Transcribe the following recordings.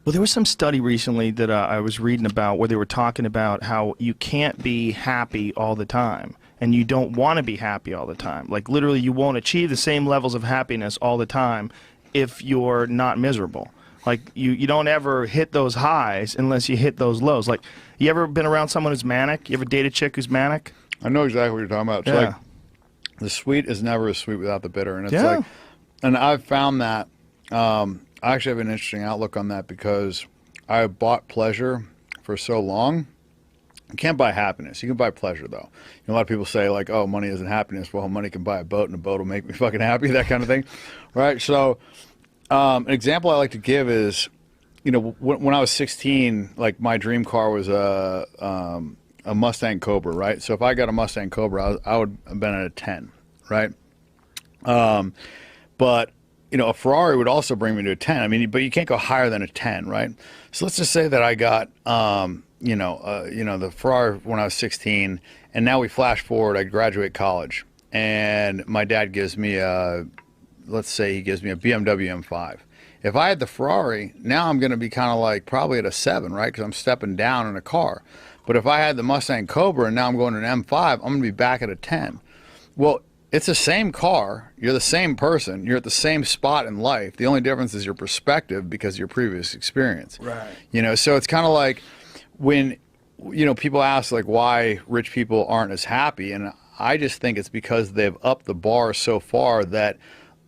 Well, there was some study recently that I was reading about where they were talking about how you can't be happy all the time, and you don't want to be happy all the time. Like literally, you won't achieve the same levels of happiness all the time if you're not miserable. Like you don't ever hit those highs unless you hit those lows. Like you ever been around someone who's manic? You ever date a chick who's manic? I know exactly what you're talking about. It's Yeah. like the sweet is never as sweet without the bitter, and it's Yeah. like, and I've found that I actually have an interesting outlook on that because I bought pleasure for so long. You can't buy happiness. You can buy pleasure, though. You know, a lot of people say, like, oh, money isn't happiness. Well, money can buy a boat, and a boat will make me fucking happy, that kind of thing. Right? So an example I like to give is, you know, when I was 16, like, my dream car was a Mustang Cobra, right? So if I got a Mustang Cobra, I would have been at a 10, right? But you know, a Ferrari would also bring me to a 10. I mean, but you can't go higher than a 10, right? So let's just say that I got, you know, the Ferrari when I was 16, and now we flash forward. I graduate college, and my dad gives me a, let's say he gives me a BMW M5. If I had the Ferrari, now I'm going to be kind of like probably at a 7, right? Because I'm stepping down in a car. But if I had the Mustang Cobra and now I'm going to an M5, I'm going to be back at a 10. Well, it's the same car. You're the same person. You're at the same spot in life. The only difference is your perspective because of your previous experience. Right. You know, so it's kind of like when, you know, people ask like why rich people aren't as happy. And I just think it's because they've upped the bar so far that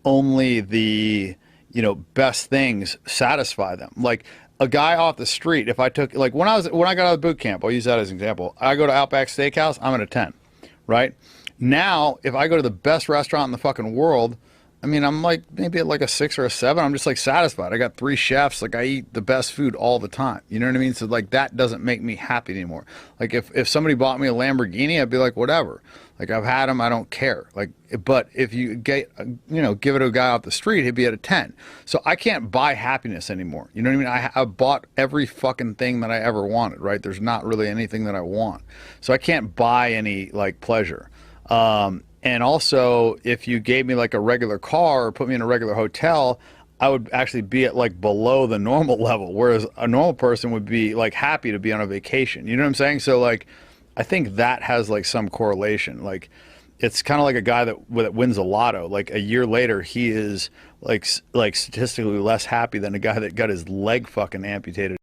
only the, you know, best things satisfy them. Like a guy off the street, if I took, like when I got out of boot camp, I'll use that as an example. I go to Outback Steakhouse, I'm at a 10, right? Now, if I go to the best restaurant in the fucking world, I mean, I'm like maybe at like a 6 or a 7. I'm just like satisfied. I got 3 chefs. Like I eat the best food all the time. You know what I mean? So like that doesn't make me happy anymore. Like if somebody bought me a Lamborghini, I'd be like, whatever. Like I've had them. I don't care. Like, but if you get, you know, give it to a guy off the street, he'd be at a 10. So I can't buy happiness anymore. You know what I mean? I bought every fucking thing that I ever wanted, right? There's not really anything that I want. So I can't buy any like pleasure. And also, if you gave me like a regular car or put me in a regular hotel, I would actually be at like below the normal level, whereas a normal person would be like happy to be on a vacation. You know what I'm saying? So like, I think that has like some correlation. Like, it's kind of like a guy that wins a lotto. Like a year later, he is like statistically less happy than a guy that got his leg fucking amputated.